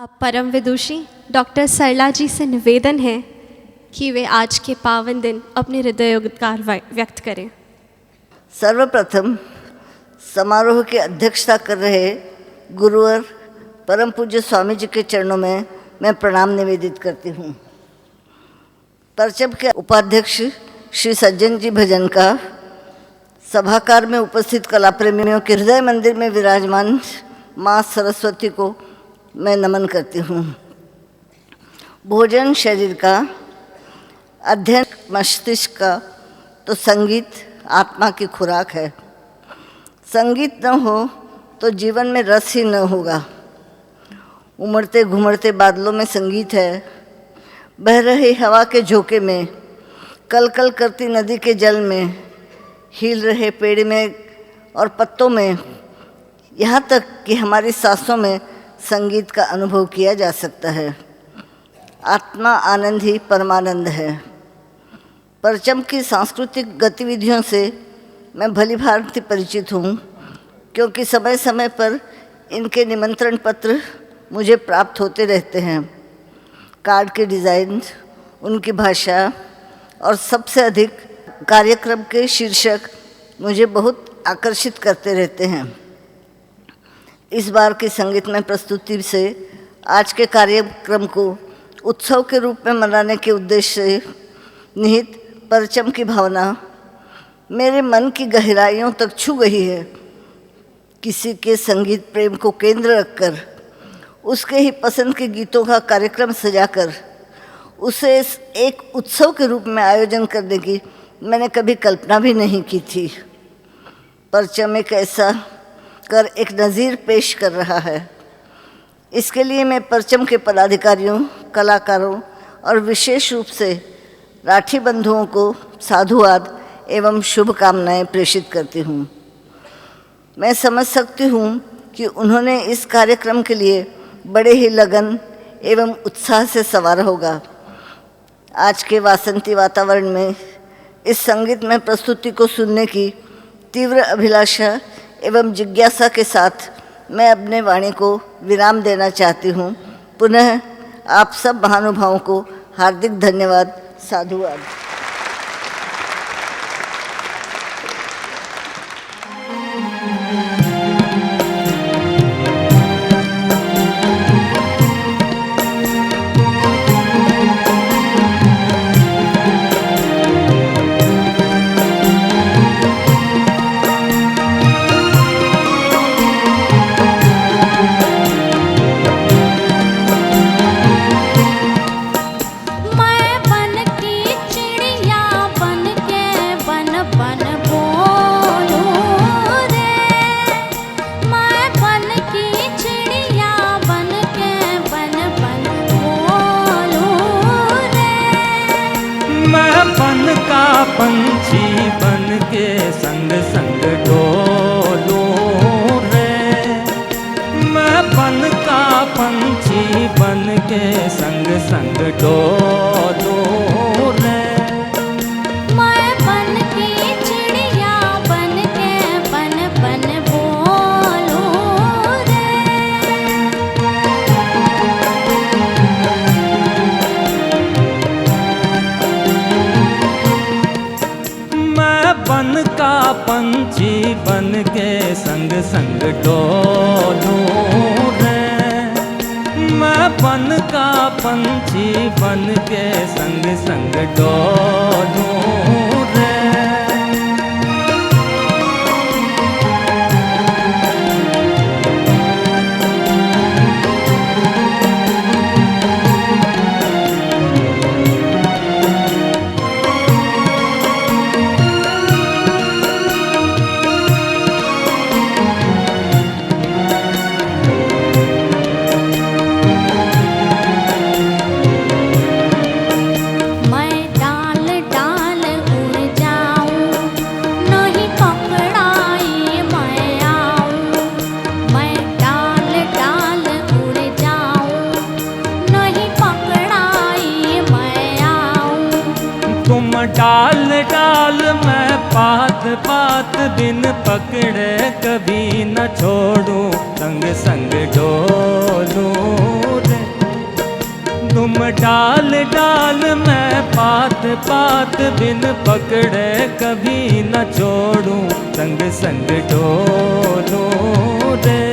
अब परम विदुषी डॉक्टर सरला जी से निवेदन है कि वे आज के पावन दिन अपने हृदयोद्गार व्यक्त करें। सर्वप्रथम समारोह की अध्यक्षता कर रहे गुरुवर परम पूज्य स्वामी जी के चरणों में मैं प्रणाम निवेदित करती हूँ। परचम के उपाध्यक्ष श्री सज्जन जी भजन का सभाकार में उपस्थित कला प्रेमियों के हृदय मंदिर में विराजमान माँ सरस्वती को मैं नमन करती हूँ। भोजन शरीर का, अध्ययन मस्तिष्क का, तो संगीत आत्मा की खुराक है। संगीत न हो तो जीवन में रस ही न होगा। उमड़ते घुमड़ते बादलों में संगीत है, बह रही हवा के झोंके में, कल कल करती नदी के जल में, हिल रहे पेड़ में और पत्तों में, यहाँ तक कि हमारी सांसों में संगीत का अनुभव किया जा सकता है। आत्मा आनंद ही परमानंद है। परचम की सांस्कृतिक गतिविधियों से मैं भली भांति परिचित हूँ, क्योंकि समय समय पर इनके निमंत्रण पत्र मुझे प्राप्त होते रहते हैं। कार्ड के डिज़ाइन, उनकी भाषा और सबसे अधिक कार्यक्रम के शीर्षक मुझे बहुत आकर्षित करते रहते हैं। इस बार की संगीतमय प्रस्तुति से आज के कार्यक्रम को उत्सव के रूप में मनाने के उद्देश्य से निहित परचम की भावना मेरे मन की गहराइयों तक छू गई है। किसी के संगीत प्रेम को केंद्र रखकर उसके ही पसंद के गीतों का कार्यक्रम सजाकर उसे एक उत्सव के रूप में आयोजन करने की मैंने कभी कल्पना भी नहीं की थी। परचम एक ऐसा कर एक नज़ीर पेश कर रहा है। इसके लिए मैं परचम के पदाधिकारियों, कलाकारों और विशेष रूप से राठी बंधुओं को साधुवाद एवं शुभकामनाएं प्रेषित करती हूँ। मैं समझ सकती हूँ कि उन्होंने इस कार्यक्रम के लिए बड़े ही लगन एवं उत्साह से सवार होगा। आज के वासंती वातावरण में इस संगीतमय प्रस्तुति को सुनने की तीव्र अभिलाषा एवं जिज्ञासा के साथ मैं अपने वाणी को विराम देना चाहती हूँ। पुनः आप सब महानुभावों को हार्दिक धन्यवाद, साधुवाद। पंछी बन के संग संग डोलूं रे, मैं बन का पंछी बन के संग संग डोलूं रे। मैं बन की चिड़िया बन के बन बन बोलूं रे। बन का पंछी बन के संग संग डोलूं रे, मैं बन का पंछी बन के संग संग डोलूं रे। डाल डाल मैं पात पात बिन पकड़े कभी न छोड़ूं, संग संग डोलूं रे। तुम डाल डाल मैं पात पात, बिन पकड़े कभी न छोड़ूं, संग संग डोलूं रे।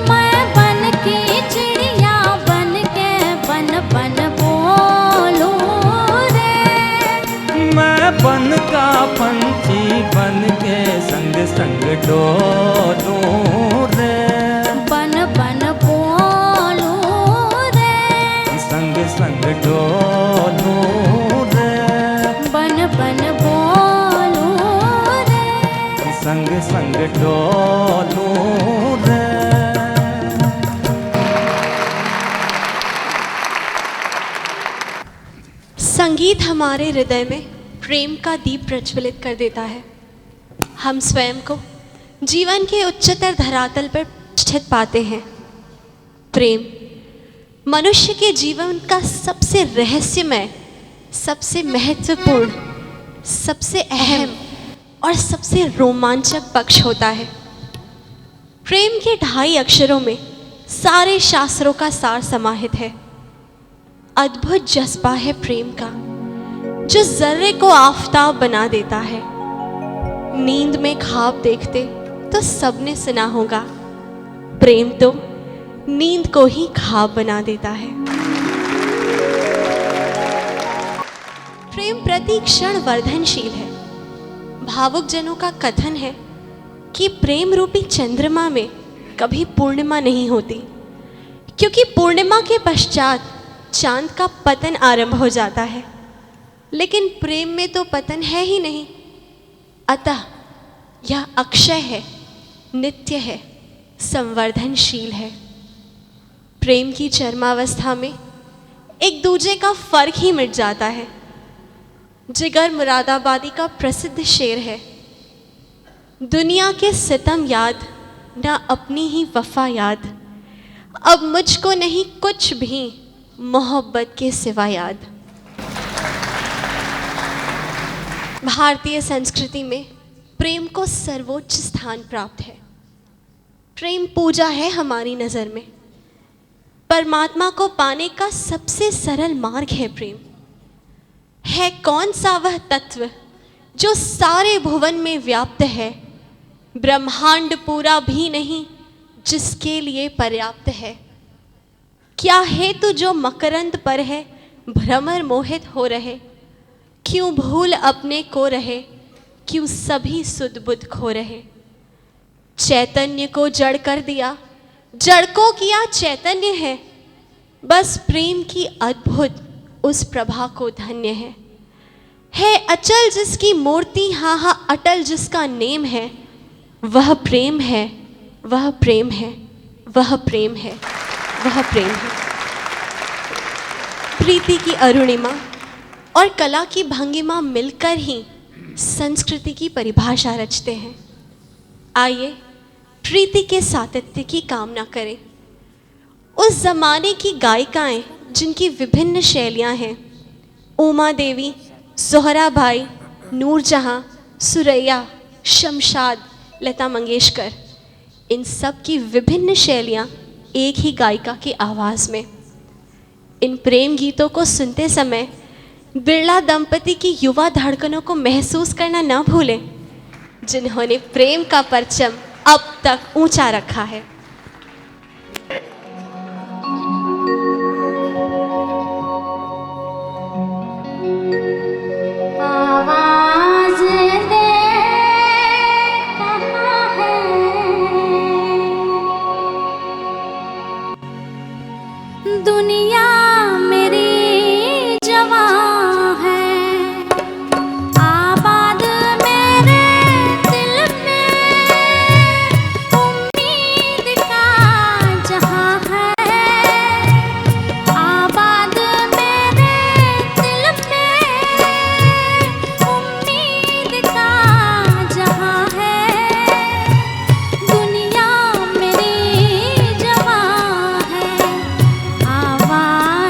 मैं बन के चिड़िया बन के बन बन बोलूं रे। मैं बन का पंछी बन के संग संग डोलूं रे। बन बन बोलूं रे। संग संग डोलूं रे। बन बन बोलूं रे। संग संग डोलूं रे। संगीत हमारे हृदय में प्रेम का दीप प्रज्वलित कर देता है। हम स्वयं को जीवन के उच्चतर धरातल पर स्थित पाते हैं। प्रेम मनुष्य के जीवन का सबसे रहस्यमय, सबसे महत्वपूर्ण, सबसे अहम और सबसे रोमांचक पक्ष होता है। प्रेम के 2.5 अक्षरों में सारे शास्त्रों का सार समाहित है। अद्भुत जज्बा है प्रेम का, जो जर्रे को आफताब बना देता है। नींद में ख्वाब देखते तो सबने सुना होगा, प्रेम तो नींद को ही ख्वाब बना देता है। प्रेम प्रति क्षण वर्धनशील है। भावुक जनों का कथन है कि प्रेम रूपी चंद्रमा में कभी पूर्णिमा नहीं होती, क्योंकि पूर्णिमा के पश्चात चांद का पतन आरंभ हो जाता है। लेकिन प्रेम में तो पतन है ही नहीं, अतः यह अक्षय है, नित्य है, संवर्धनशील है। प्रेम की चरमावस्था में एक दूजे का फर्क ही मिट जाता है। जिगर मुरादाबादी का प्रसिद्ध शेर है, दुनिया के सितम याद ना अपनी ही वफा याद, अब मुझको नहीं कुछ भी मोहब्बत के सिवा याद। भारतीय संस्कृति में प्रेम को सर्वोच्च स्थान प्राप्त है। प्रेम पूजा है हमारी नज़र में। परमात्मा को पाने का सबसे सरल मार्ग है प्रेम। है कौन सा वह तत्व जो सारे भुवन में व्याप्त है, ब्रह्मांड पूरा भी नहीं जिसके लिए पर्याप्त है। क्या हेतु जो मकरंद पर है भ्रमर मोहित हो रहे, क्यों भूल अपने को रहे, क्यों सभी सुध बुध खो रहे। चैतन्य को जड़ कर दिया, जड़ को किया चैतन्य है, बस प्रेम की अद्भुत उस प्रभा को धन्य है अचल जिसकी मूर्ति, हाँ हाँ अटल जिसका नेम है, वह प्रेम है, वह प्रेम है, वह प्रेम है, वह प्रेम है। प्रीति की अरुणिमा और कला की भंगिमा मिलकर ही संस्कृति की परिभाषा रचते हैं। आइए प्रीति के सातत्य की कामना करें। उस जमाने की गायिकाएं जिनकी विभिन्न शैलियां हैं, उमा देवी, ज़ोहराबाई, नूरजहां, सुरैया, शमशाद, लता मंगेशकर, इन सब की विभिन्न शैलियां एक ही गायिका की आवाज़ में। इन प्रेम गीतों को सुनते समय बिरला दंपति की युवा धड़कनों को महसूस करना न भूलें, जिन्होंने प्रेम का परचम अब तक ऊंचा रखा है। आवाज़ दे कहाँ है, दुनिया मेरी जवां है, आबाद मेरे दिल में उम्मीद का जहां है, आबाद मेरे दिल में उम्मीद का जहां है, दुनिया मेरी जवां है, आवाज़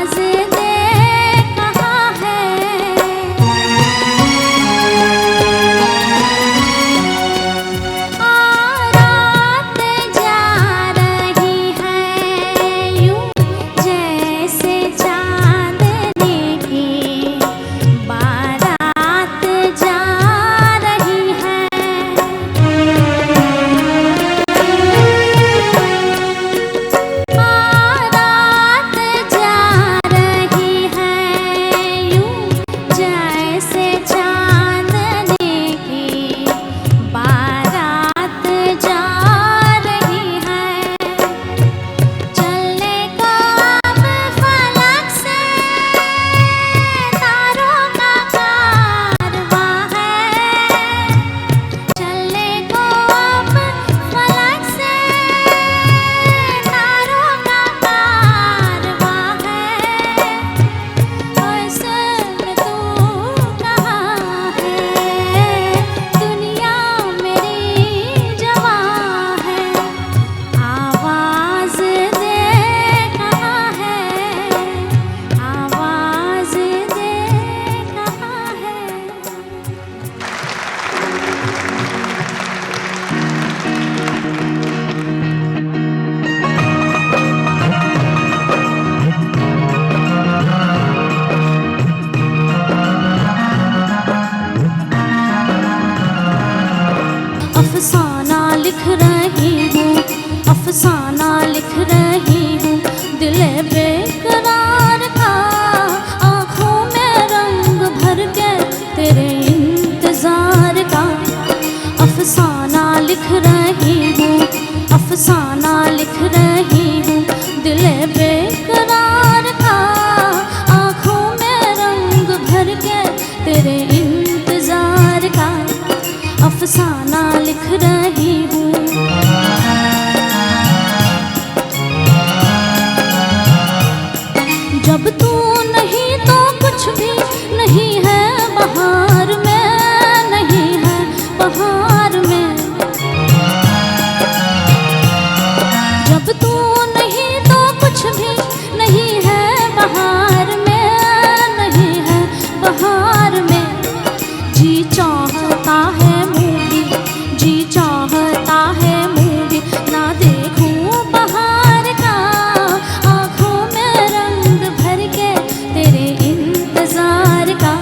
दिल बेकरार का, आँखों में रंग भर के तेरे इंतजार का। अफसाना लिख रही हूँ, अफसाना लिख रही हूँ, दिल बेकरार का, आँखों में रंग भर के तेरे इंतजार का। अफसाना लिख रही हूँ। जब तू नहीं तो कुछ भी नहीं है बहार में, नहीं है बहार में। जब तू नहीं तो कुछ भी नहीं है बहार में, नहीं है बहार में। जी चाहता है मूवी, जी चाहता है मूवी, ना देखूं बहार का, आँखों में रंग भर के तेरे इंतजार का।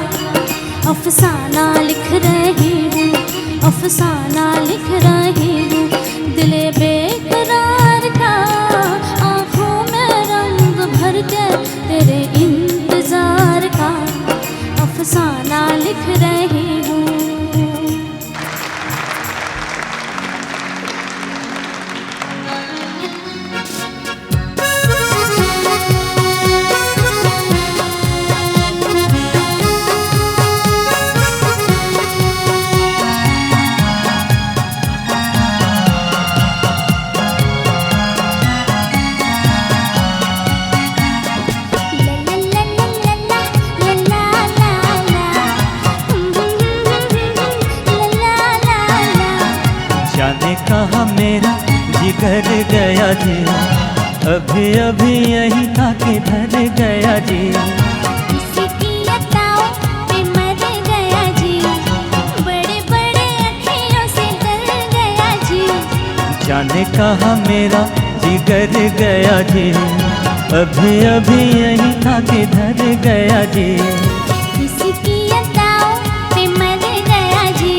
अफसाना लिख रही हूँ, अफसाना लिख रही हूँ, दिल बेकरार का, आँखों में रंग भर के तेरे इंतजार का। अफसाना लिख रही हूँ। जाने कहाँ मेरा जिगर गया जी, अभी अभी यही था किधर गया जी। किसी की अदाओं पे मर गया जी, बड़े बड़े अखियों से डर गया जी। जाने कहाँ मेरा जिगर गया जी, अभी अभी यही था किधर गया जी। किसी की अदाओं पे मर गया जी,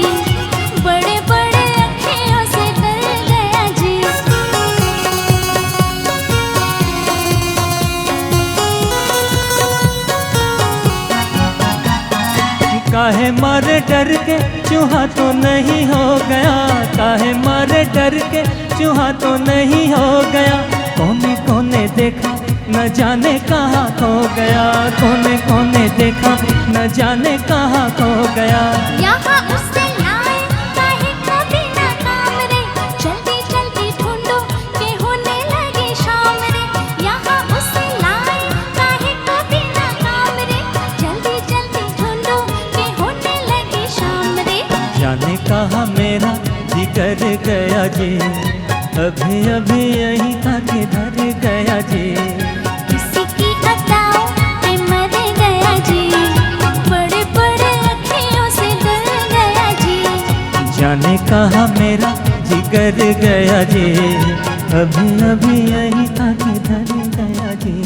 बड़े बड़े अखियों से डर गया जी। काहे मारे डर के चूहा तो नहीं हो गया, काहे मारे डर के चूहा तो नहीं हो गया। कोने कोने देखा न जाने कहाँ खो गया, कोने कोने देखा न जाने कहाँ खो गया। यहाँ उससे लाए काहे कभी ना काम रे, जल्दी जल्दी ढूंढो के होने लगी शाम रे। यहाँ उससे लाए काहे कभी ना काम रे, जल्दी जल्दी ढूंढो के होने लगी शाम रे। जाने कहाँ मेरा जिगर गया जी, अभी अभी यही था किधर गया जी। किसी की अदाओं पे मर गया जी, बड़े बड़े अखियों से डर गया जी। जाने कहाँ मेरा जिगर गया जी, अभी अभी यही था किधर गया जी।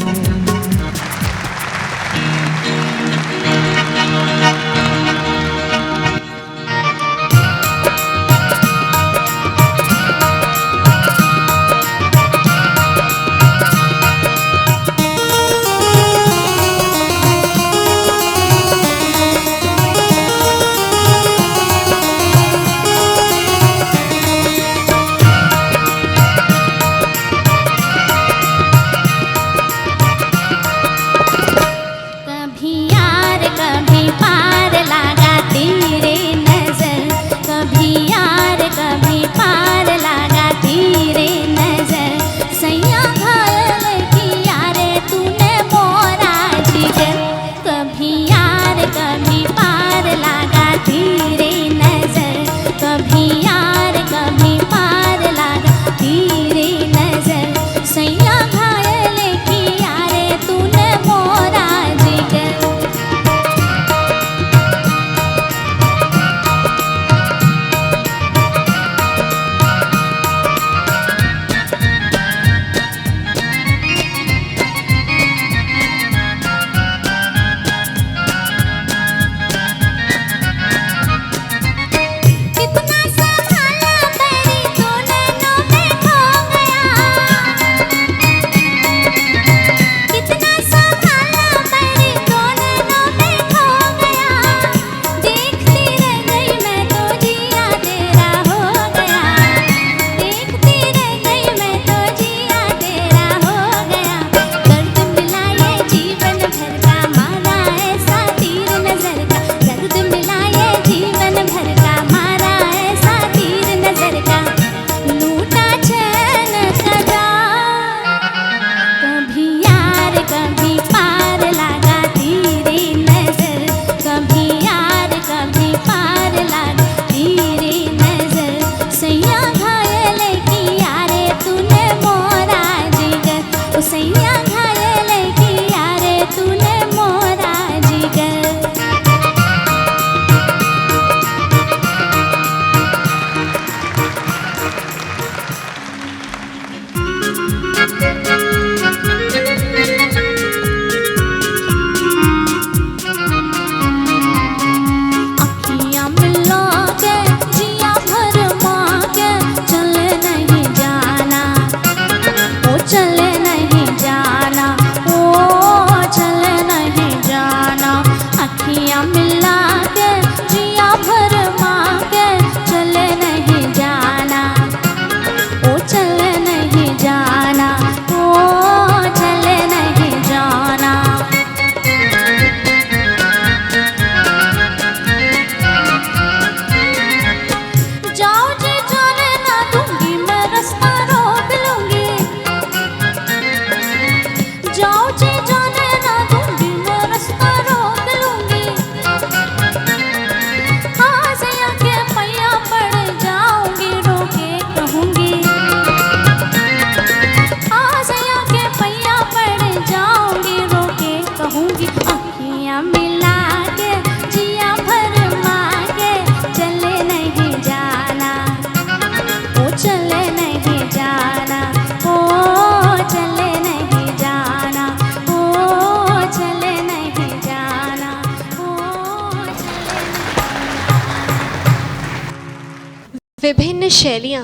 विभिन्न शैलियाँ,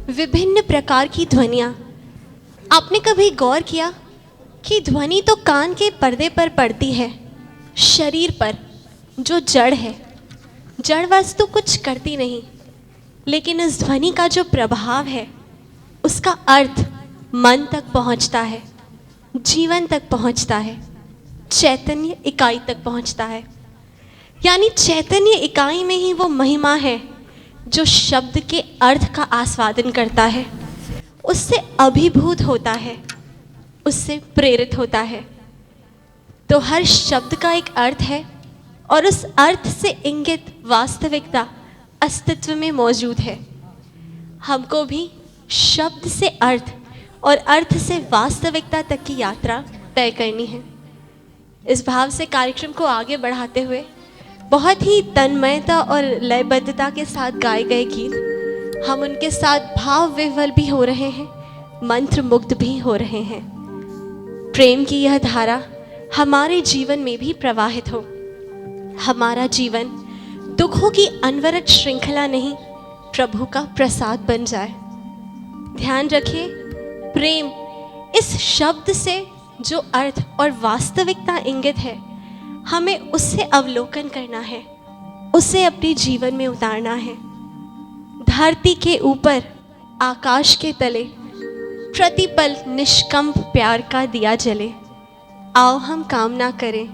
विभिन्न प्रकार की ध्वनियाँ। आपने कभी गौर किया कि ध्वनि तो कान के पर्दे पर पड़ती है, शरीर पर जो जड़ है, जड़ वस्तु कुछ करती नहीं, लेकिन इस ध्वनि का जो प्रभाव है उसका अर्थ मन तक पहुंचता है, जीवन तक पहुंचता है, चैतन्य इकाई तक पहुंचता है। यानी चैतन्य इकाई में ही वो महिमा है जो शब्द के अर्थ का आस्वादन करता है, उससे अभिभूत होता है, उससे प्रेरित होता है। तो हर शब्द का एक अर्थ है और उस अर्थ से इंगित वास्तविकता अस्तित्व में मौजूद है। हमको भी शब्द से अर्थ और अर्थ से वास्तविकता तक की यात्रा तय करनी है। इस भाव से कार्यक्रम को आगे बढ़ाते हुए बहुत ही तन्मयता और लयबद्धता के साथ गाए गए गीत, हम उनके साथ भाव विह्वल भी हो रहे हैं, मंत्र मुग्ध भी हो रहे हैं। प्रेम की यह धारा हमारे जीवन में भी प्रवाहित हो, हमारा जीवन दुखों की अनवरत श्रृंखला नहीं, प्रभु का प्रसाद बन जाए। ध्यान रखिए, प्रेम इस शब्द से जो अर्थ और वास्तविकता इंगित है, हमें उससे अवलोकन करना है, उसे अपने जीवन में उतारना है। धरती के ऊपर, आकाश के तले प्रतिपल निष्कंप प्यार का दिया जले। आओ हम कामना करें,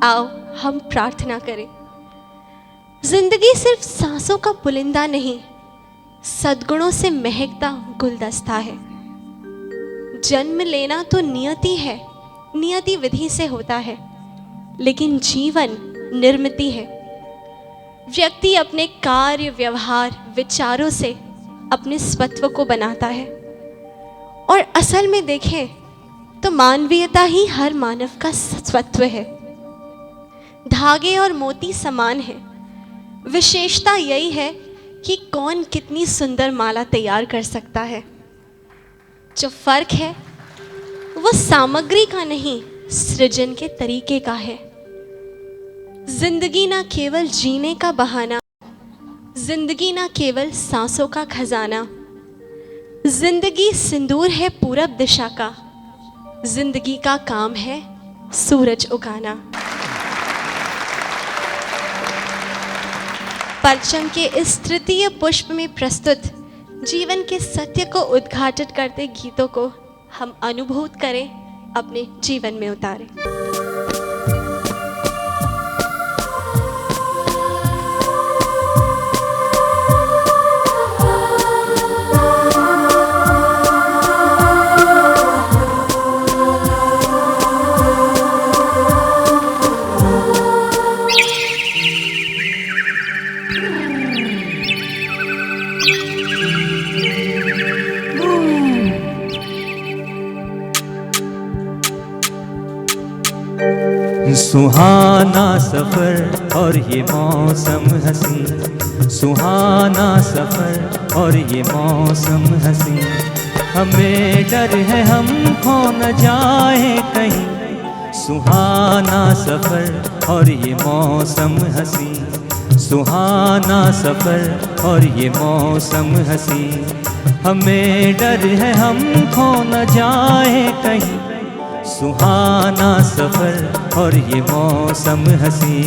आओ हम प्रार्थना करें। जिंदगी सिर्फ सांसों का पुलिंदा नहीं, सद्गुणों से महकता गुलदस्ता है। जन्म लेना तो नियति है, नियति विधि से होता है, लेकिन जीवन निर्मिति है। व्यक्ति अपने कार्य, व्यवहार, विचारों से अपने स्वत्व को बनाता है। और असल में देखें तो मानवीयता ही हर मानव का स्वत्व है। धागे और मोती समान है, विशेषता यही है कि कौन कितनी सुंदर माला तैयार कर सकता है। जो फर्क है वो सामग्री का नहीं, सृजन के तरीके का है। जिंदगी ना केवल जीने का बहाना, जिंदगी ना केवल सांसों का खजाना। जिंदगी सिंदूर है पूरब दिशा का, जिंदगी का काम है सूरज उगाना। परचम के इस तृतीय पुष्प में प्रस्तुत जीवन के सत्य को उद्घाटित करते गीतों को हम अनुभूत करें, अपने जीवन में उतारें। सुहाना सफ़र और ये मौसम हसी, सुहाना सफ़र और ये मौसम हसी। हमें डर है हम खो न जाए कहीं, सुहाना सफ़र और ये मौसम हसी, सुहाना सफ़र और ये मौसम हसी। हमें डर है हम खो न जाए कहीं, सुहाना सफ़र और ये मौसम हसी।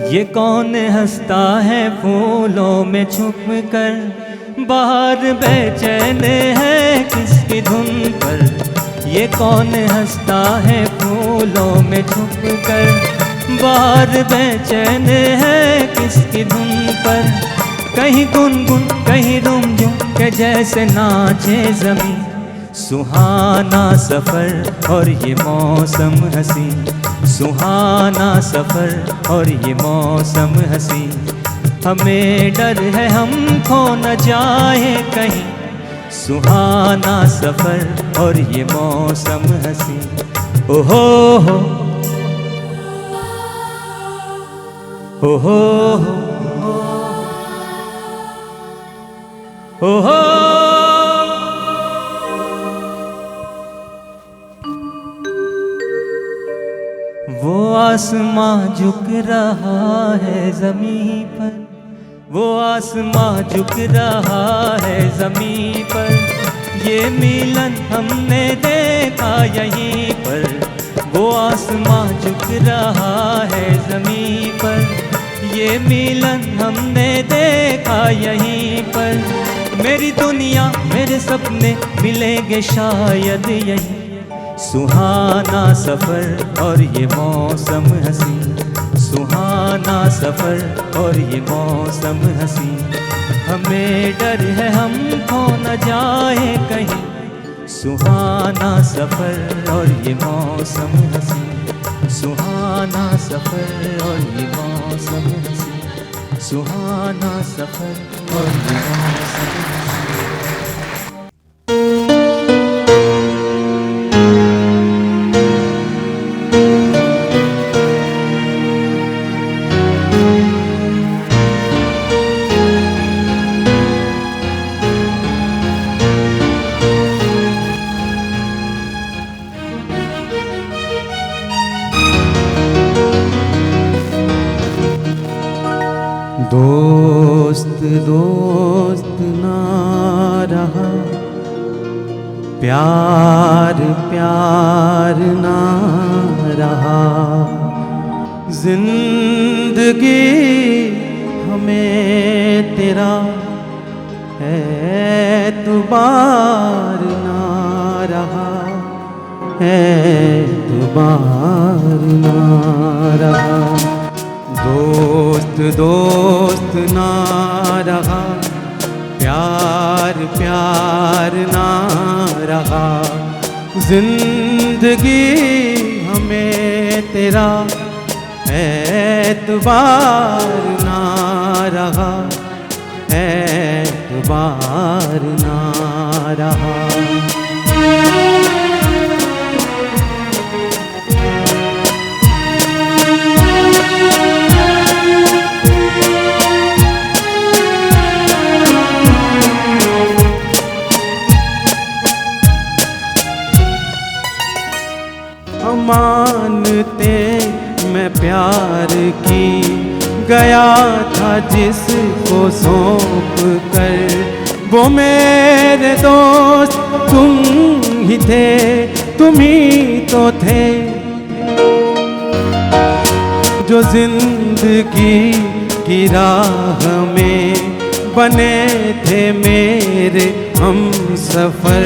ये कौन हंसता है फूलों में छुप कर, बाहर बेचैन है किसकी धुन पर। ये कौन हंसता है फूलों में छुप कर, बाहर बेचैन है किसकी धुन पर। कहीं गुनगुन कहीं रुमझुम के जैसे नाचे ज़मीं, सुहाना सफ़र और ये मौसम हसी, सुहाना सफ़र और ये मौसम हसी। हमें डर है हम खो न जाए कहीं, सुहाना सफ़र और ये मौसम हसी। ओहो हो ओहो हो ओहो वो आसमां झुक रहा है ज़मीं पर, वो आसमां झुक रहा है ज़मीं पर, ये मिलन हमने देखा यहीं पर। वो आसमां झुक रहा है ज़मीं पर, ये मिलन हमने देखा यहीं पर। मेरी दुनिया मेरे सपने मिलेंगे शायद यहीं। सुहाना सफ़र और ये मौसम हंसी, सुहाना सफ़र और ये मौसम हंसी। हमें डर है हम खो न जाए कहीं। सुहाना सफ़र और ये मौसम हंसी, सुहाना सफ़र और ये मौसम हंसी, सुहाना सफ़र और ये मौसम हंसी। दोस्त दोस्त ना रहा, प्यार प्यार ना रहा। जिंदगी हमें तेरा एतबार ना रहा, एतबार ना रहा। दोस्त दोस्त ना रहा, प्यार प्यार ना रहा। जिंदगी हमें तेरा एतबार ना रहा, एतबार ना रहा। मानते मैं प्यार की गया था जिसको सौंप कर, वो मेरे दोस्त तुम ही थे, तुम ही तो थे जो जिंदगी की राह में बने थे मेरे हम सफर।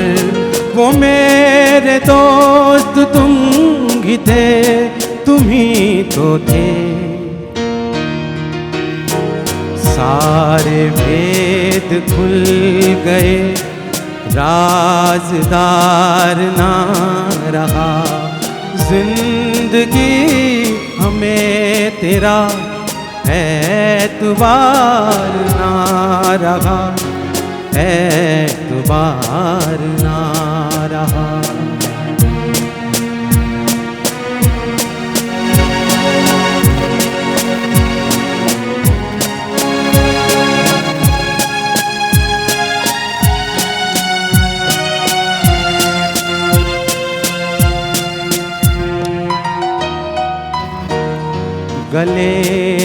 वो मेरे दोस्त तुम ही थे, तुम ही तो थे। सारे भेद खुल गए, राज़दार ना रहा। जिंदगी हमें तेरा एतबार ना रहा, एतबार ना रहा। गले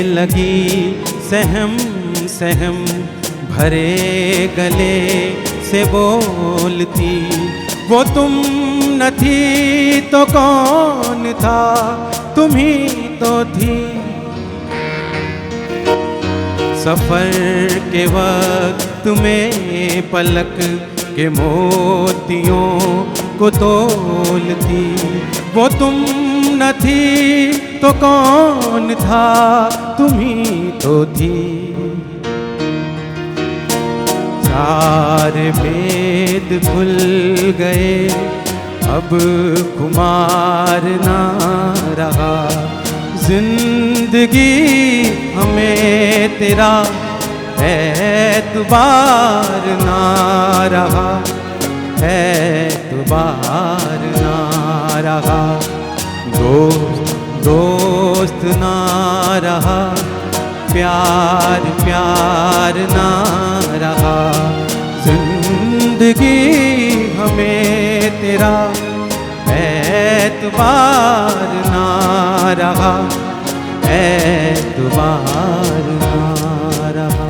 लगी सहम सहम भरे गले से बोलती, वो तुम न थी तो कौन था, तुम ही तो थी। सफर के वक्त में पलक के मोतियों को तोलती, वो तुम न थी तो कौन था, तुम ही तो थी। सारे भेद खुल गए, अब खुमार ना रहा। जिंदगी हमें तेरा एतबार ना रहा, एतबार ना रहा। दोस्त दोस्त ना रहा, प्यार प्यार ना रहा। जिंदगी हमें तेरा एतबार ना रहा, एतबार ना रहा।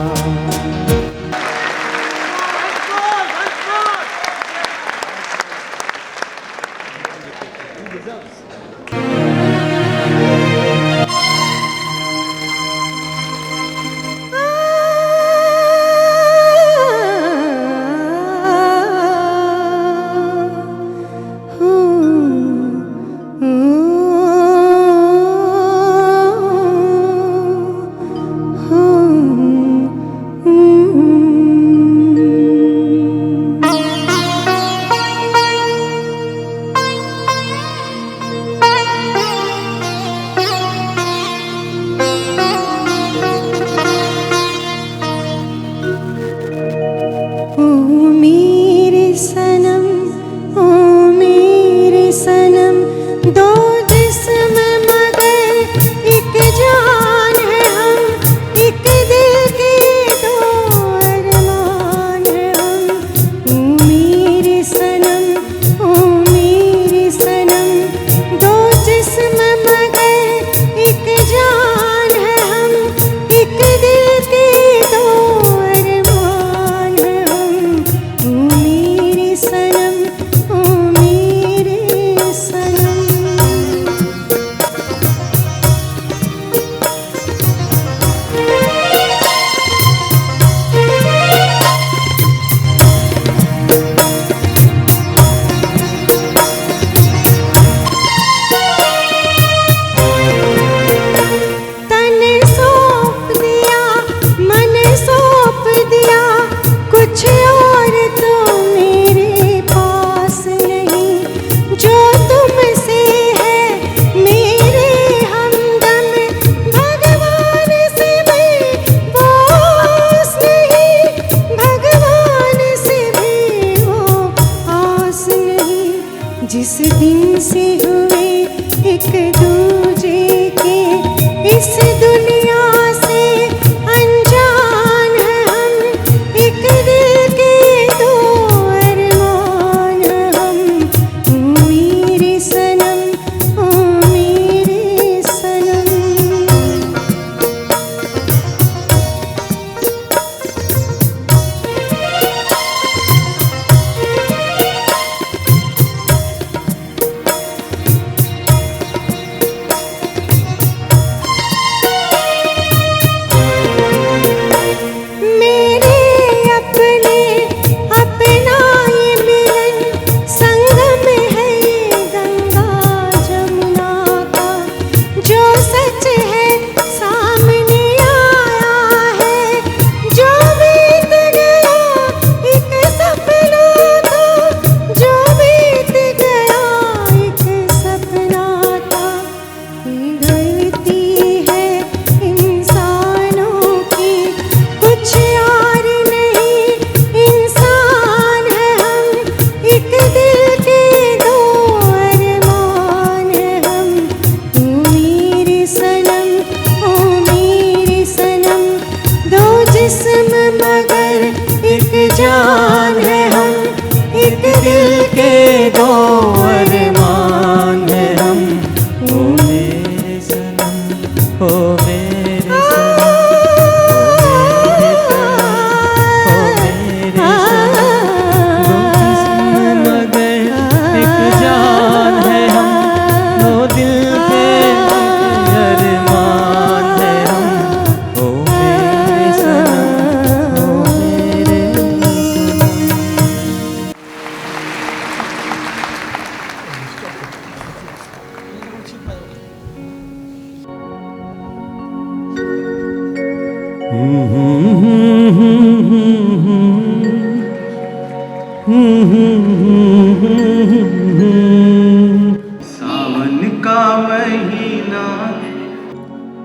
सावन का महीना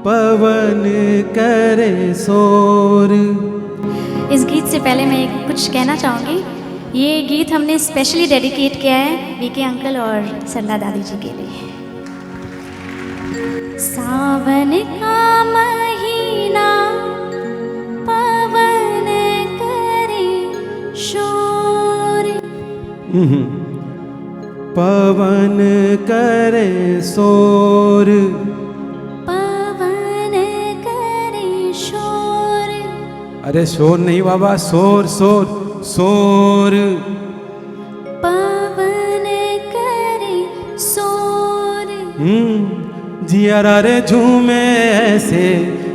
पवन करे शोर। इस गीत से पहले मैं कुछ कहना चाहूँगी। ये गीत हमने स्पेशली डेडिकेट किया है वीके अंकल और सरला दादी जी के लिए। सावन का महीना पवन करे शोर। पवन करे शोर, पवन करे शोर। अरे शोर नहीं बाबा, शोर शोर शोर। पवन करे शोर। जियारा रे झूमे ऐसे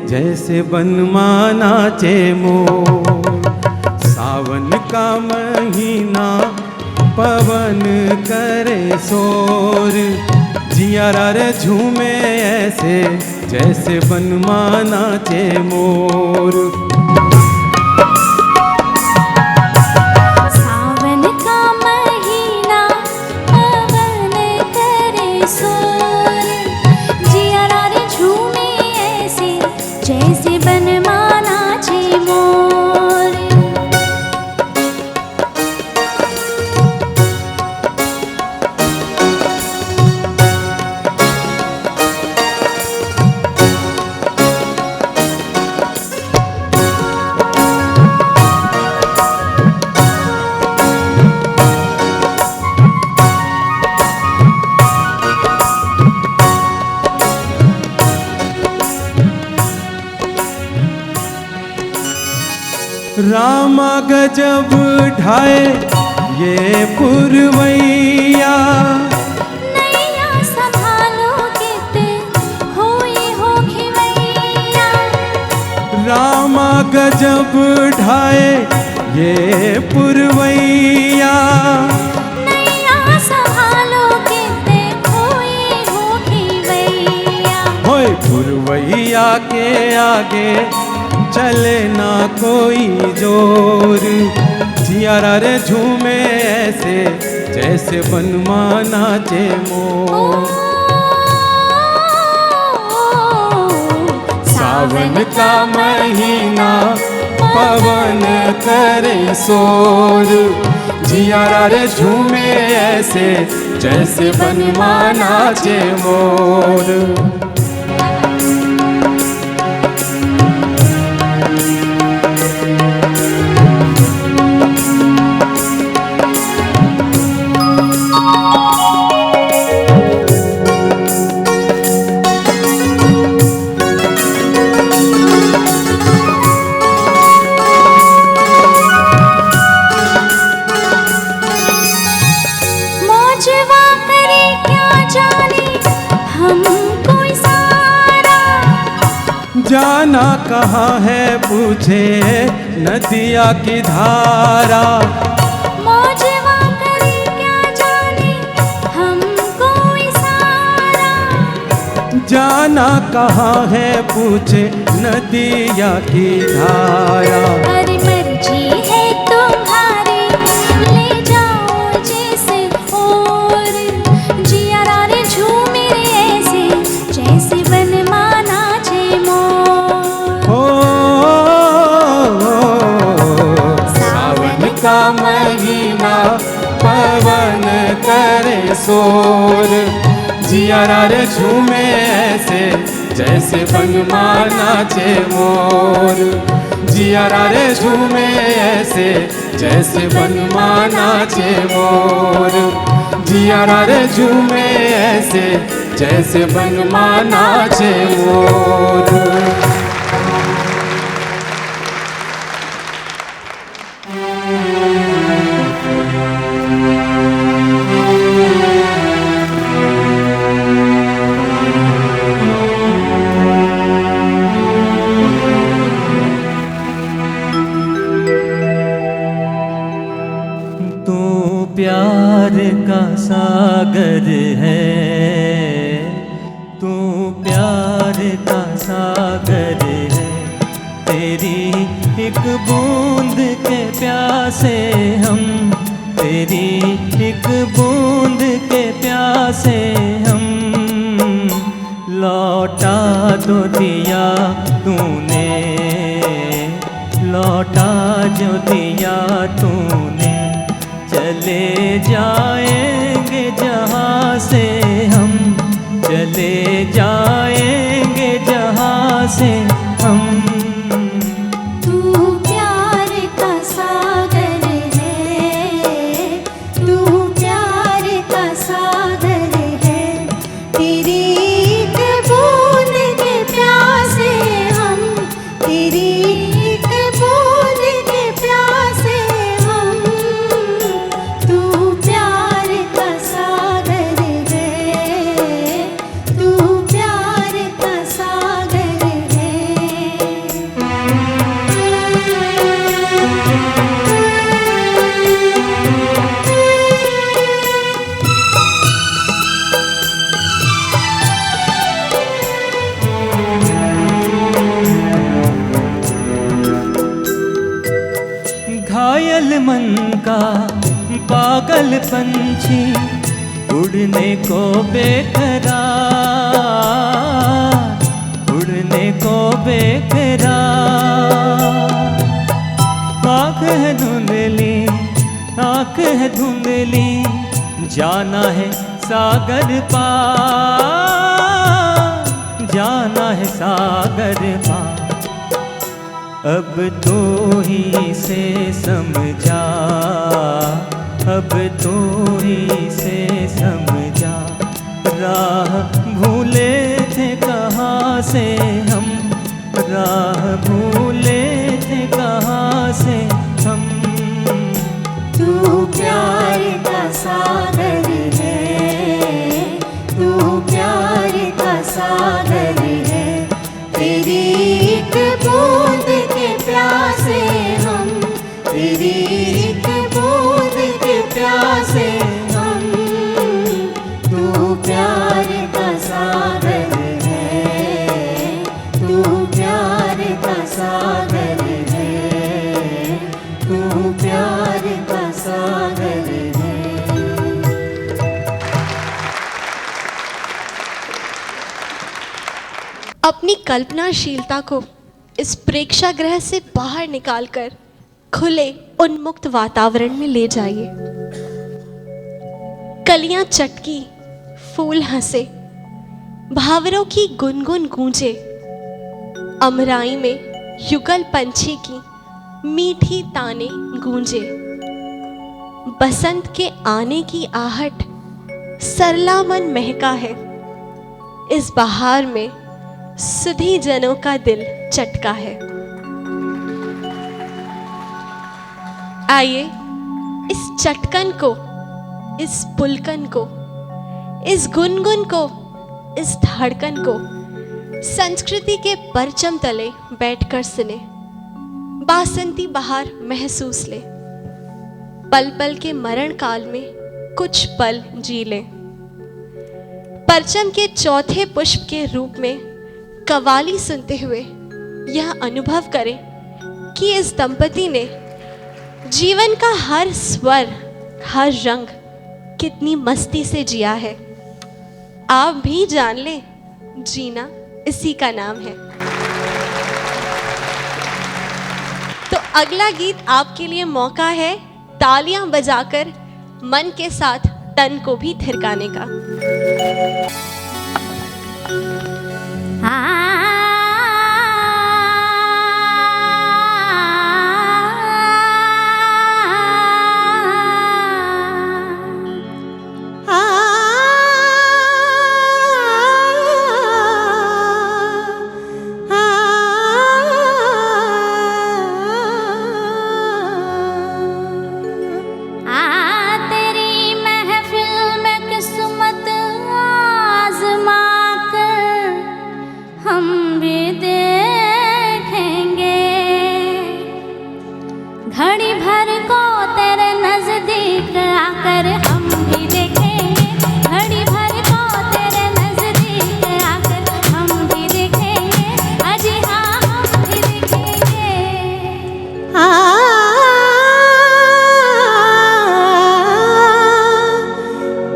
जैसे बनवा नाचे मोर। सावन का महीना पवन करे शोर, जियारा रे झूमे ऐसे जैसे बनवा नाचे मोर। सावन का महीना पवन करे शोर, जियारा रे झूमे ऐसे जैसे बनवा नाचे मोर। रामा गजब ढाए ये पुरवैया, नैया संभालो किते होए हो खिवैया। रामा गजब ढाए ये पुरवैया। नैया संभालो किते होए हो खिवैया। होए पुरवैया के आगे चले ना कोई जोर, जियारा रे झूमे ऐसे जैसे बनवा नाचे मोर। सावन का महीना पवन करे शोर, जियारा रे झूमे ऐसे जैसे बनवा नाचे मोर। मौजवा करे क्या जाने हमको सारा। जाना कहाँ है पूछे नदिया की धारा। मौजवा करे क्या जाने हमको सारा। जाना कहाँ है पूछे नदिया की धारा। अरे मर्जी है तुम्हारी ले जाओ जैसे और, जियारा रे झूमे ऐसे जैसे बनवा नाचे मोर। ओ सावन का महीना पवन करे शोर, जियारा रे झूमे ऐसे जैसे बनवा नाचे मोर। जियारा रे झूमे ऐसे जैसे बनवा नाचे मोर। जियारा रे झूमे ऐसे जैसे बनवा नाचे मोर। तू प्यार का सागर है, तू प्यार का सागर है। तेरी एक बूंद के प्यासे हम, तेरी एक बूंद के प्यासे हम। लौटा तो दिया तूने, लौटा जो दिया तूने। चले जाएंगे जहाँ से हम, चले जाएंगे जहाँ से हम। तू प्यार का सागर है, तू प्यार का सागर का पागल पंछी उड़ने को बेकरार, उड़ने को बेकरार। आँख है धुंधली, आँख है धुंधली, जाना है सागर पार, जाना है सागर पार। अब तो ही से समझा, अब तो ही से समझा, राह भूले थे कहाँ से हम, राह भूले थे कहाँ से हम। तू प्यार का सागर है, तू प्यार का सागर है, तेरी एक बूंद के प्यासे हम, तेरी एक बूंद के प्यासे हम। तू प्यार का सागर है, तू प्यार का सागर है, तू प्यार का सागर है। अपनी कल्पनाशीलता को इस प्रेक्षागृह से बाहर निकालकर खुले उन्मुक्त वातावरण में ले जाइए। कलियां चटकी, फूल हंसे, भावरों की गुनगुन गूंजे, अमराई में युगल पंछी की मीठी ताने गूंजे। बसंत के आने की आहट सरला मन महका है, इस बहार में सुधी जनों का दिल चटका है। आइए इस चटकन को, इस पुलकन को, इस गुनगुन को, इस धड़कन को संस्कृति के परचम तले बैठकर सुने, बासंती बहार महसूस ले, पल पल के मरण काल में कुछ पल जी ले। परचम के चौथे पुष्प के रूप में कवाली सुनते हुए यह अनुभव करें कि इस दंपति ने जीवन का हर स्वर, हर रंग कितनी मस्ती से जिया है। आप भी जान ले, जीना इसी का नाम है। तो अगला गीत आपके लिए मौका है तालियां बजाकर मन के साथ तन को भी थिरकाने का। घड़ी भर को तेरे नजदीक आकर हम भी देखेंगे, घड़ी भर को तेरे नजदीक आकर हम भी देखेंगे, अजी हाँ हम भी देखेंगे।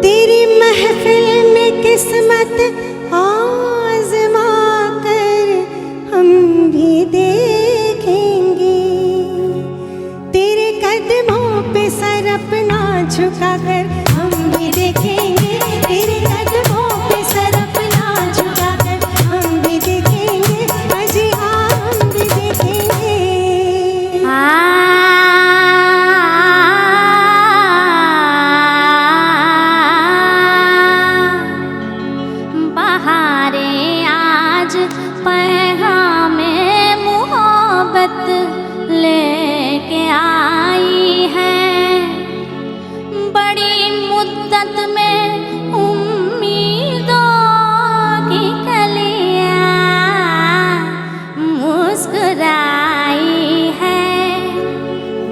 तेरी महफिल में किस्मत आज़मा कर हम भी देखेंगे, तेरे कदमों पे सर अपना झुका कर हम भी देखेंगे, तेरे कदमों पे सर अपना झुका कर हम भी देखेंगे, अजी हाँ हम भी देखेंगे। बहारें आज पैगामे मोहब्बत लेके आई है, बड़ी मुद्दत में उम्मीदों की कलियां मुस्कुराई है,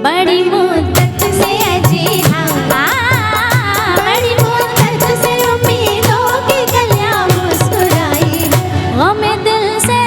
बड़ी मुद्दत से अजी हाँ, बड़ी मुद्दत से उम्मीदों की कलियां मुस्कुराई है, गम दिल से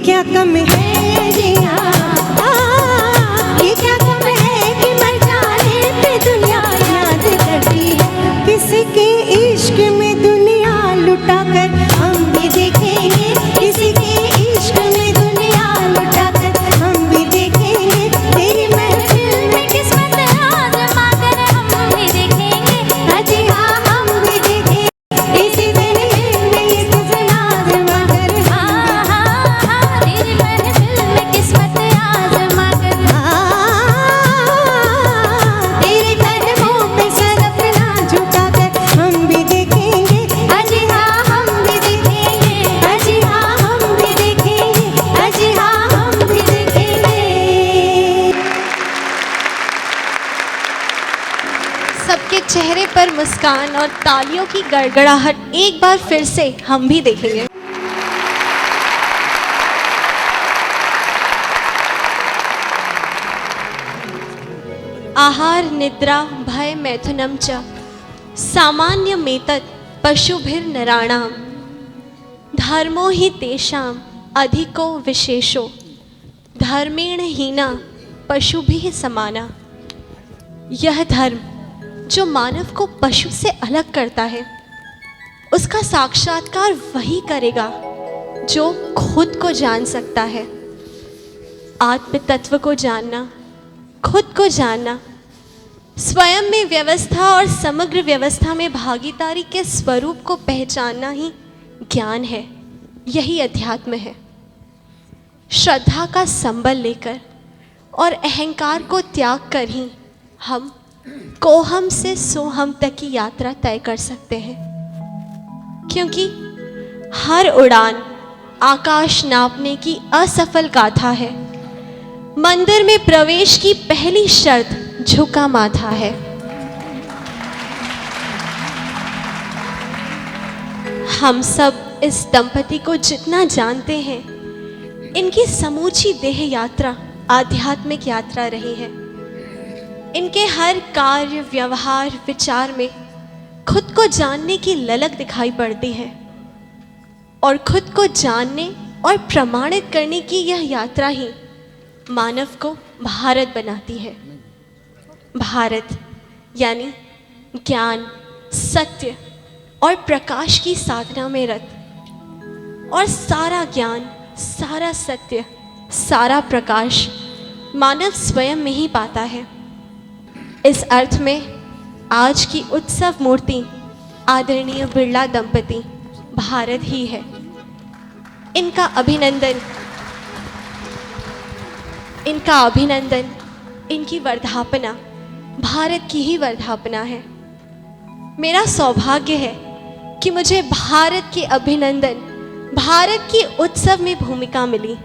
क्या कम है जी हाँ, ये क्या कम है कि मर जाने पे दुनिया याद करती है। किसी के इश्क में दुनिया लुटा कर हम भी देखेंगे, किसी के इश्क में दुनिया लुटा कर हम भी देखेंगे। तेरी महफिल में किस्मत आजमा कर हम भी देखेंगे। जी हाँ हम भी देखेंगे, इसी दिन में ये किस्मत आजमा कर हाँ हाँ हाँ, तेरी महफिल में किस्मत आजमा कर तेरे कदमों पे सर अपना झुका कर हम भी देखेंगे। जी हाँ हम भी देखेंगे, जी हाँ हम भी देखेंगे, जी हाँ हम भी देखेंगे। सबके चेहरे पर मुस्कान और तालियों की गड़गड़ाहट एक बार फिर से हम भी देखेंगे। आहार निद्रा भय मैथुनम च सामान्यमेतत् पशुभिर्नराणां धर्मो हि तेषाम् अधिको विशेषो धर्मेण हीना पशुभिः समाना। यह धर्म जो मानव को पशु से अलग करता है, उसका साक्षात्कार वही करेगा जो खुद को जान सकता है। आत्म तत्व को जानना, खुद को जानना, स्वयं में व्यवस्था और समग्र व्यवस्था में भागीदारी के स्वरूप को पहचानना ही ज्ञान है, यही अध्यात्म है। श्रद्धा का संबल लेकर और अहंकार को त्याग कर ही हम कोहम से सोहम तक की यात्रा तय कर सकते हैं, क्योंकि हर उड़ान आकाश नापने की असफल गाथा है। मंदिर में प्रवेश की पहली शर्त झुका माथा है। हम सब इस दंपति को जितना जानते हैं, इनकी समूची देह यात्रा आध्यात्मिक यात्रा रही है। इनके हर कार्य व्यवहार विचार में खुद को जानने की ललक दिखाई पड़ती है, और खुद को जानने और प्रमाणित करने की यह यात्रा ही मानव को भारत बनाती है। भारत यानी ज्ञान, सत्य और प्रकाश की साधना में रत, और सारा ज्ञान, सारा सत्य, सारा प्रकाश मानव स्वयं में ही पाता है। इस अर्थ में आज की उत्सव मूर्ति आदरणीय बिरला दंपति भारत ही है। इनका अभिनंदन, इनकी वर्धापना भारत की ही वर्धापना है। मेरा सौभाग्य है कि मुझे भारत के अभिनंदन, भारत की उत्सव में भूमिका मिली,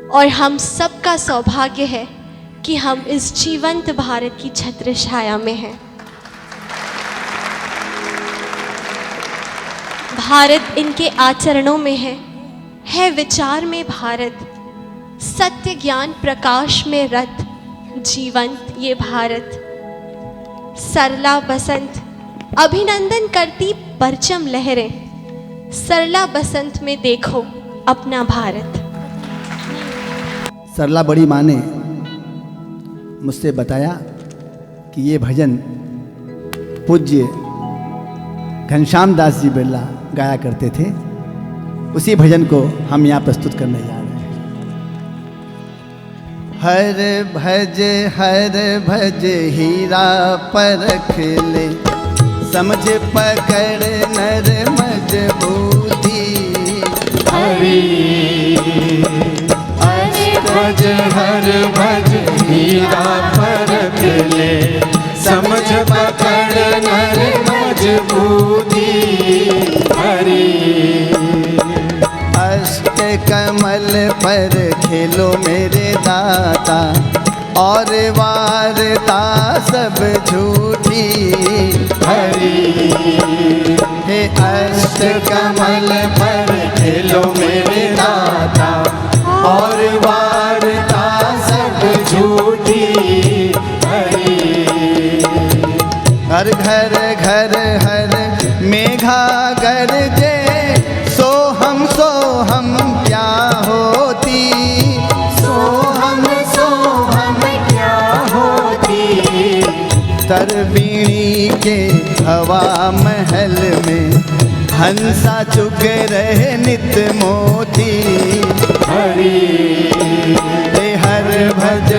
और हम सबका सौभाग्य है कि हम इस जीवंत भारत की छत्र छाया में हैं। भारत इनके आचरणों में है विचार में भारत, सत्य ज्ञान प्रकाश में रत जीवंत ये भारत। सरला बसंत अभिनंदन करती परचम लहरें, सरला बसंत में देखो अपना भारत। सरला बड़ी माँ ने मुझसे बताया कि ये भजन पूज्य घनश्याम दास जी बिरला गाया करते थे। उसी भजन को हम यहाँ प्रस्तुत करने जा रहे हैं। हर भज हीरा परख ले, समझ पकड़ नर मजबूती। हर भज हीरा परख ले, समझ पकड़ नर मजबूती। अष्ट कमल पर खेलो मेरे दाता, और वारता सब झूठी। हे अष्ट कमल पर खेलो मेरे दाता, और वारता सब झूठी। हर घर हर मेघा गरजे, सोहम प्या हो होती, सोहम क्या होती। तरबीणी के हवा महल में हंसा चुग रहे नित मोती। हरि हर भज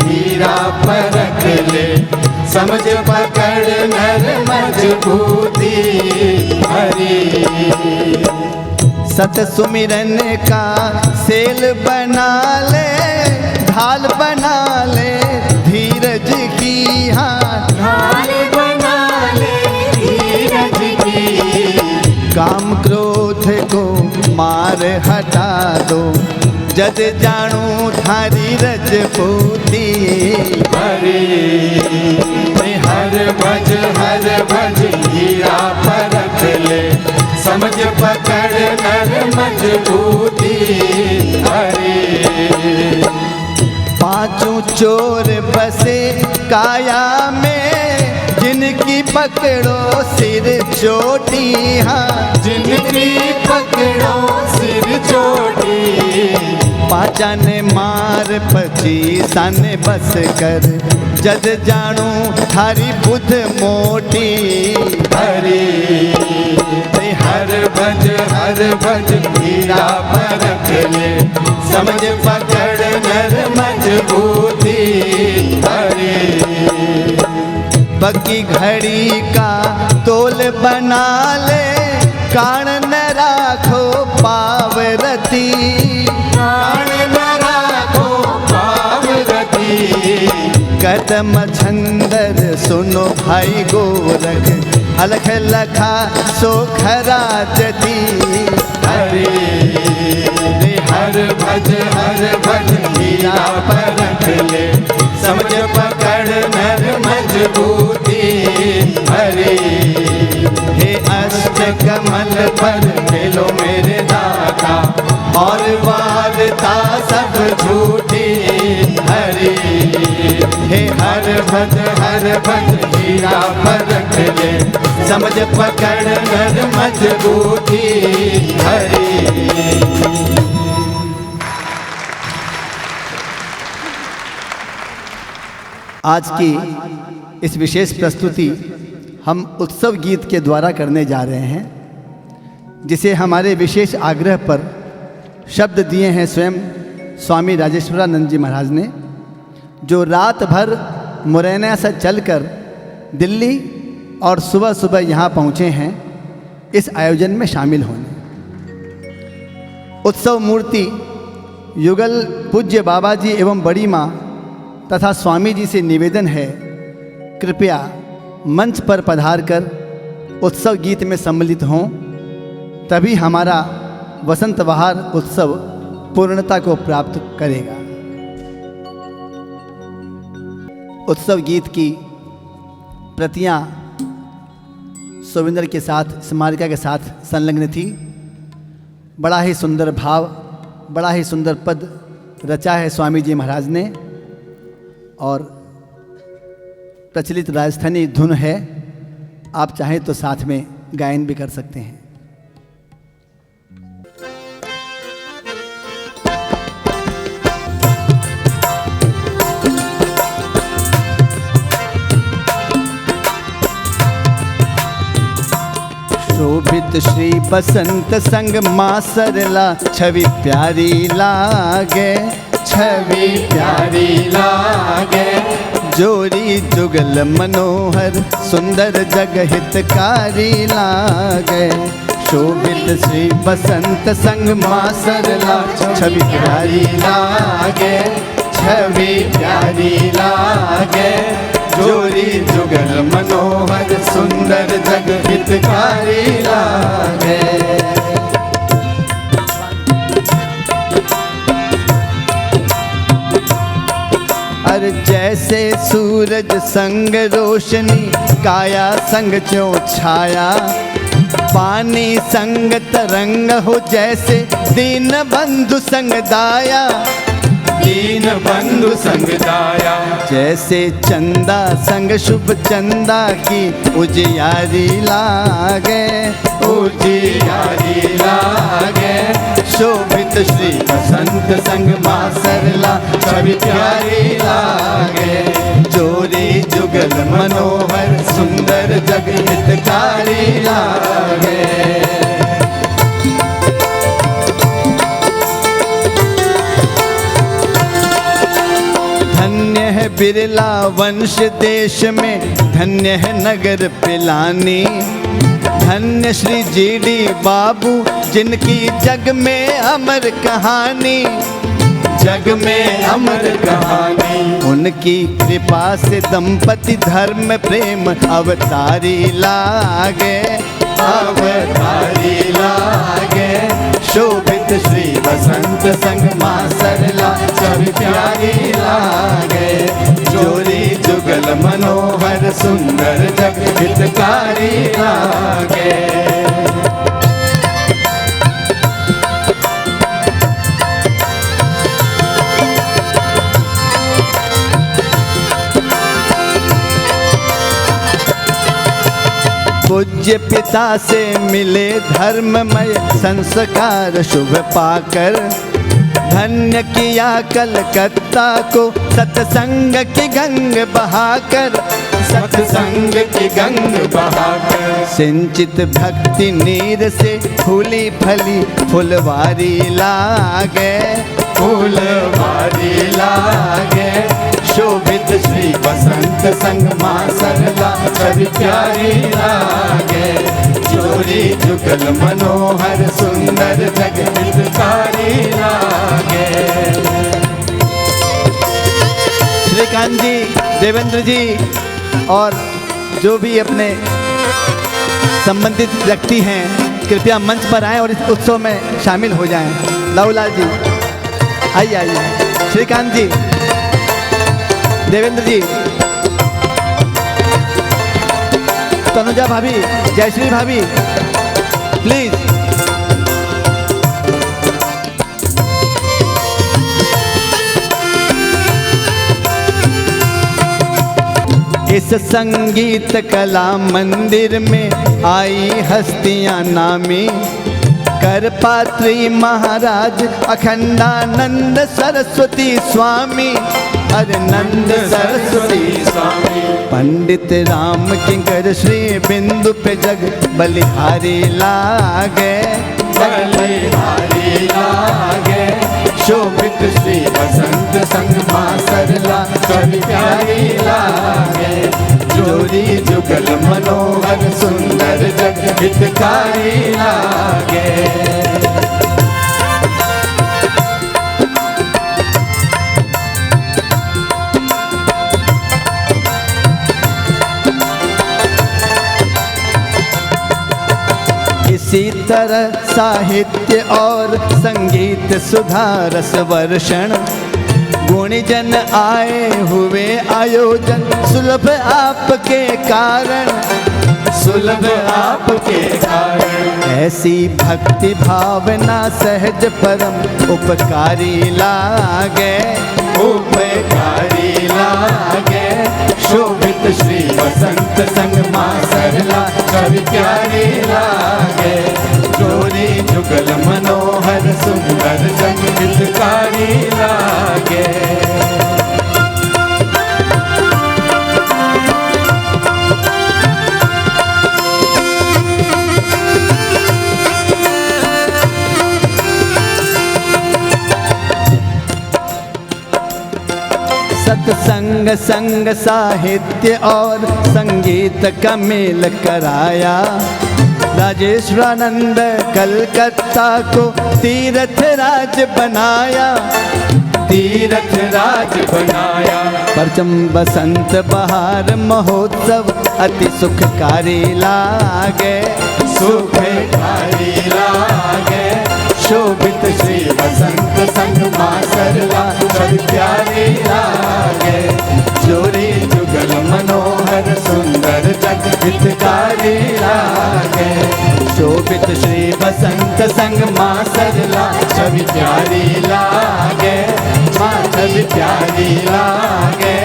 हीरा परख ले, समझ पकड़ नर मजबूती। हरि सत सुमिरन का सेल बना ले, ढाल बना ले धीरज की। हाँ ढाल बना ले धीरज की। काम क्रोध को मार हटा दो, जद जानू थारी रजपूती। हरि हर भज हीरा परख ले, समझ पकड़ नर मजबूती। हरि पांचों चोर बसे काया में, जिनकी पकड़ो सिर चोटी। हाँ जिनकी पकड़ो सिर चोटी। पाचा ने मार पचीसा ने बस कर, जद जानू थारी बुध मोटी। हरि हर भज हीरा परख ले, समझ पकड़ नर मजबूती। हरि बकी घड़ी का तोल बना ले, कान न राखो पावरती। प्राण न राखो पावरती। कदम छंदर सुनो भाई गोरख, अलख लखा सो खरा जती। हरि हर भज हीरा परख ले, समझ पकड़ नर मजबूती। हरि हे अष्ट कमल पर खेलो मेरे दाता, और वारता सब झूठी। हरि हे हर भज हीरा परख ले, समझ पकड़ नर मजबूती। हरि आज की इस विशेष प्रस्तुति हम उत्सव गीत के द्वारा करने जा रहे हैं, जिसे हमारे विशेष आग्रह पर शब्द दिए हैं स्वयं स्वामी राजेश्वरानंद जी महाराज ने, जो रात भर मुरैना से चलकर दिल्ली और सुबह सुबह यहाँ पहुँचे हैं इस आयोजन में शामिल होने। उत्सव मूर्ति युगल पूज्य बाबा जी एवं बड़ी माँ तथा स्वामी जी से निवेदन है, कृपया मंच पर पधार कर उत्सव गीत में सम्मिलित हों, तभी हमारा वसंत बहार उत्सव पूर्णता को प्राप्त करेगा। उत्सव गीत की प्रतियां सोविंदर के साथ, स्मारिका के साथ संलग्न थी। बड़ा ही सुंदर भाव, बड़ा ही सुंदर पद रचा है स्वामी जी महाराज ने, और प्रचलित राजस्थानी धुन है। आप चाहें तो साथ में गायन भी कर सकते हैं। शोभित श्री बसंत संग माँ सरला, छवि प्यारी लागे, छवि प्यारी लागे। जोरी जुगल मनोहर सुंदर जग हितकारी लागे। शोभित श्री बसंत संग माँ सरला, छवि प्यारी लागे, छवि प्यारी लागे। जोरी जुगल मनोहर सुंदर जग हितकारी लागे। अर जैसे सूरज संग रोशनी, काया संग चो छाया। पानी संग तरंग हो जैसे, दीन बंधु संग दाया। दीन बंधु संग दाया। जैसे चंदा संग शुभ चंदा की, उजियारी लागे, उजियारी लागे। शोभित श्री बसंत संग माँ सरला छवि प्यारी लागे। जोरी जुगल मनोहर सुंदर जग हितकारी लागे। धन्य है बिरला वंश देश में, धन्य है नगर पिलानी। धन्य श्री जीडी बाबू जिनकी जग में अमर कहानी, जग में अमर कहानी। उनकी कृपा से दंपति धर्म प्रेम अवतारी लागे, अवतारी लागे। शोभित श्री बसंत संग माँ सरला छवि प्यारी लागे। जोरी जुगल मनोहर सुंदर जग हितकारी लागे। पूज्य पिता से मिले धर्ममय संस्कार शुभ पाकर। धन्य किया कलकत्ता को सत्संग की गंग बहाकर, सत्संग की गंग बहाकर। सिंचित भक्ति नीर से फूली फली फुलवारी लागे, फुलवारी लागे। शोभित श्री बसंत संग माँ सरला छवि प्यारी लागे। जोरी जुगल मनोहर सुंदर जग हितकारी लागे। श्रीकांत जी, देवेंद्र जी और जो भी अपने संबंधित व्यक्ति हैं कृपया मंच पर आएं और इस उत्सव में शामिल हो जाएं। लवलाल जी आइए, आइए। श्रीकांत जी, देवेंद्र जी, तनुजा भाभी, जयश्री भाभी, प्लीज। इस संगीत कला मंदिर में आई हस्तियां नामी। कर पात्री महाराज अखंडानंद सरस्वती स्वामी, अरे नंद सरस्वती स्वामी। पंडित राम किंकर श्री बिंदु पे जग बलिहारी लागे, बलिहारी लागे। शोभित श्री बसंत संग माँ सरला छवि प्यारी लागे। जोरी जुगल मनोहर सुंदर जग हितकारी लागे। इसी तरह साहित्य और संगीत सुधारस वर्षण। गुणीजन आए हुए आयोजन सुलभ आपके कारण, सुलभ आपके कारण। ऐसी भक्ति भावना सहज परम उपकारी लागे, उपकारी लागे। शोभित श्री बसंत संग माँ सरला छवि प्यारी लागे। जोरी जुगल मनोहर सुंदर जग हितकारी लागे। सत्संग संग साहित्य और संगीत का मेल कराया। राजेश्वरानंद कलकत्ता को तीर्थ राज बनाया, तीर्थ राज बनाया। परचम बसंत बहार महोत्सव अति सुखकारी लागे, सुखकारी लागे। शोभित श्री बसंत संग माँ सरला छवि प्यारी लागे। जोरी जुगल मनोहर सुंदर जग हितकारी लागे। शोभित श्री बसंत संग माँ सरला छवि प्यारी लागे, माँ छवि प्यारी लागे।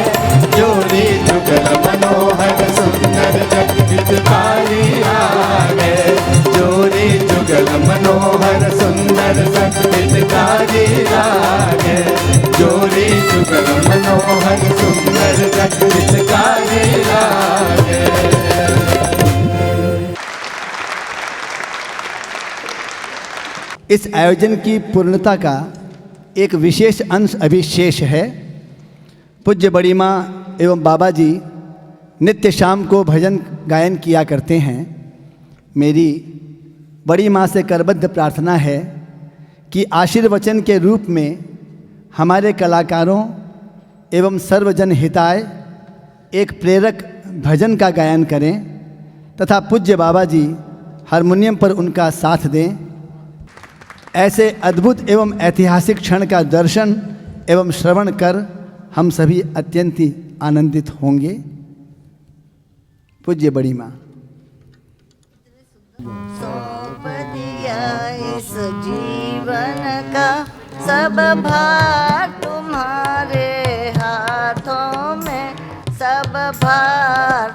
जोरी जुगल मनोहर सुंदर जग हितकारी लागे। जोरी जुगल मनोहर सुंदर जग मनोहर सुंदर जग हितकारी लागे। इस आयोजन की पूर्णता का एक विशेष अंश अभी शेष है। पूज्य बड़ी माँ एवं बाबा जी नित्य शाम को भजन गायन किया करते हैं। मेरी बड़ी माँ से करबद्ध प्रार्थना है कि आशीर्वचन के रूप में हमारे कलाकारों एवं सर्वजन हिताय एक प्रेरक भजन का गायन करें तथा पूज्य बाबा जी हारमोनियम पर उनका साथ दें। ऐसे अद्भुत एवं ऐतिहासिक क्षण का दर्शन एवं श्रवण कर हम सभी अत्यंत ही आनंदित होंगे। पूज्य बड़ी माँ। सौंप दिया इस जीवन का सब भार तुम्हारे हाथों में, सब भार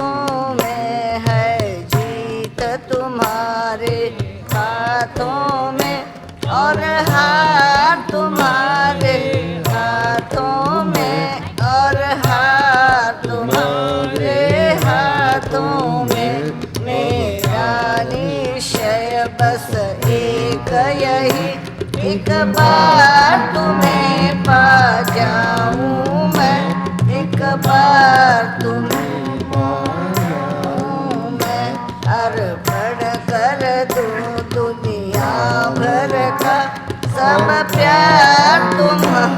तुम्हें है, जीत तुम्हारे हाथों में और हार तुम्हारे हाथों में और हार तुम्हारे हाथों में। मेरा निश्चय बस एक यही, एक बार तुम्हें पा जाऊं मैं, एक बार तुम्हें पा जाऊं मैं। अर्पण कर दूं दुनिया भर का सब प्यार तुम्हारा,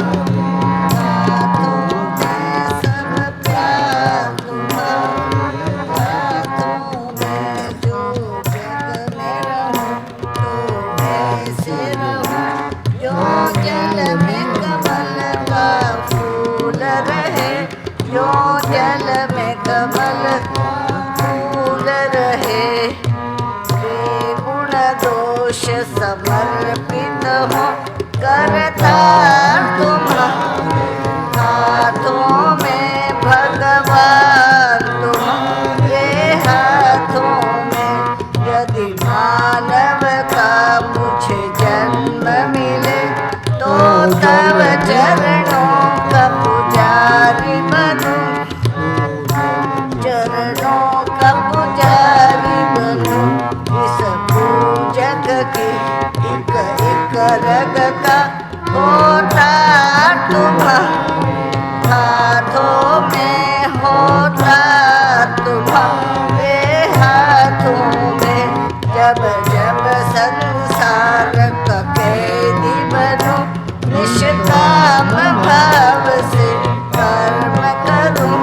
समर्पित हो करतार तुम्हारे हाथों में, भगवान तुम्हारे हाथों में। यदि मानव का मुझे जन्म मिले तो तब चरणों का पुजारी बनूं, चरणों का पुजारी बनूं। इस पूजक की एक एक रग का होता तुम्हारे हाथों में, होता तुम्हारे हाथों में। जब जब संसार का कैदी बनूं, निष्काम भाव से कर्म करूं,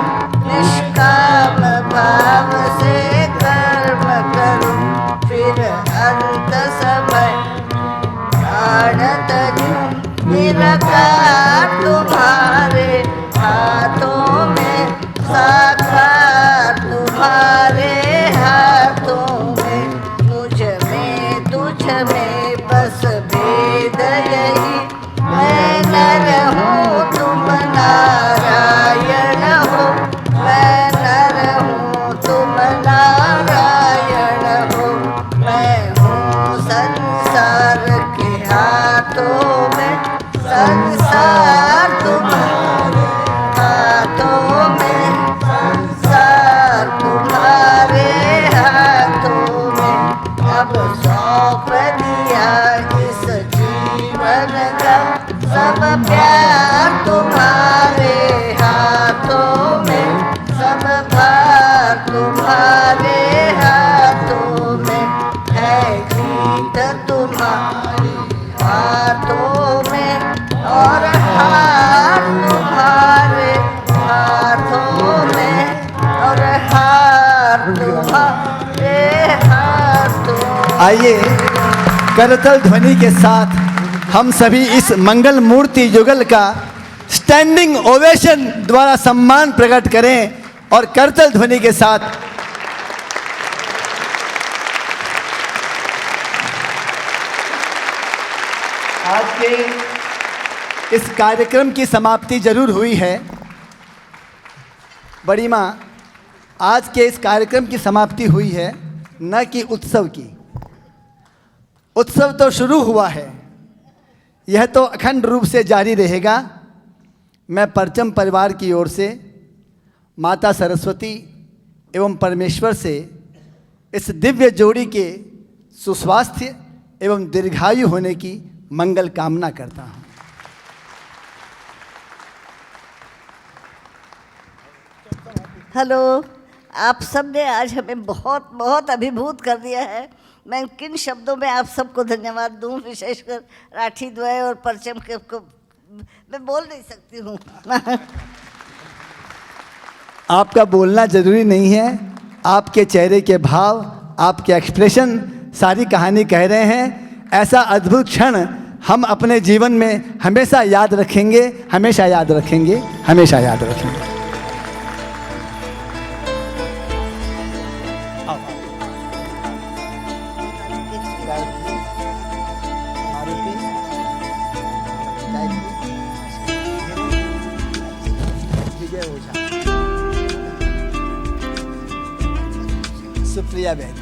निष्काम भाव से कर्म करूं। फिर अंत समय प्राणत दूं, निराकार तुम्हारे हाथों में, साकार तुम्हारे हाथों में। मुझ में तुझ में बस भेद यही, मैं नर हूँ तुम नारायण हो, मैं नर हूँ तुम नारायण हो। मैं हूँ संसार के हाथों में, संसार तुम्हारे हाथों में, संसार तुम्हारे हाथों में। अब सौंप दिया इस जीवन का सब प्यार तुम्हारे हाथों में, सब भार तुम्हारे हाथों में। है जीत तुम्हारे हाथों में और हार तुम्हारे हाथों में और हार तुम्हारे हाथों में। आइए करतल ध्वनि के साथ हम सभी इस मंगल मूर्ति युगल का स्टैंडिंग ओवेशन द्वारा सम्मान प्रकट करें और करतल ध्वनि के साथ आज के इस कार्यक्रम की समाप्ति जरूर हुई है। बड़ी माँ, आज के इस कार्यक्रम की समाप्ति हुई है, न कि उत्सव की। उत्सव तो शुरू हुआ है। यह तो अखंड रूप से जारी रहेगा। मैं परचम परिवार की ओर से माता सरस्वती एवं परमेश्वर से इस दिव्य जोड़ी के सुस्वास्थ्य एवं दीर्घायु होने की मंगल कामना करता हूँ। हेलो, आप सब ने आज हमें बहुत बहुत अभिभूत कर दिया है। मैं किन शब्दों में आप सबको धन्यवाद दूं, विशेषकर राठी द्वय और परचम के को मैं बोल नहीं सकती हूँ। आपका बोलना जरूरी नहीं है, आपके चेहरे के भाव, आपके एक्सप्रेशन सारी कहानी कह रहे हैं। ऐसा अद्भुत क्षण हम अपने जीवन में हमेशा याद रखेंगे, हमेशा याद रखेंगे, हमेशा याद रखेंगे। सुप्रिया बहन,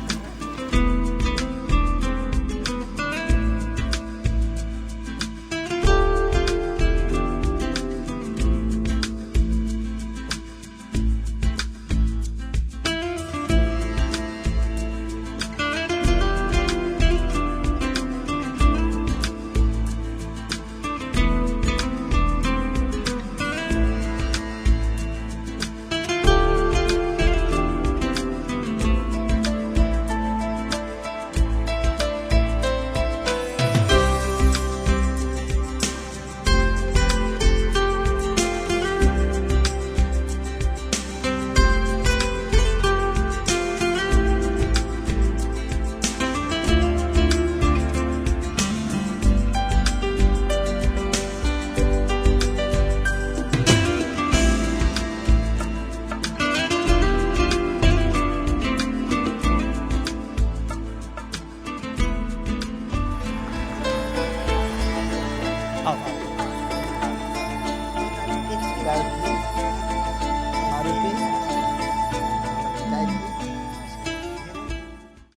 आओ।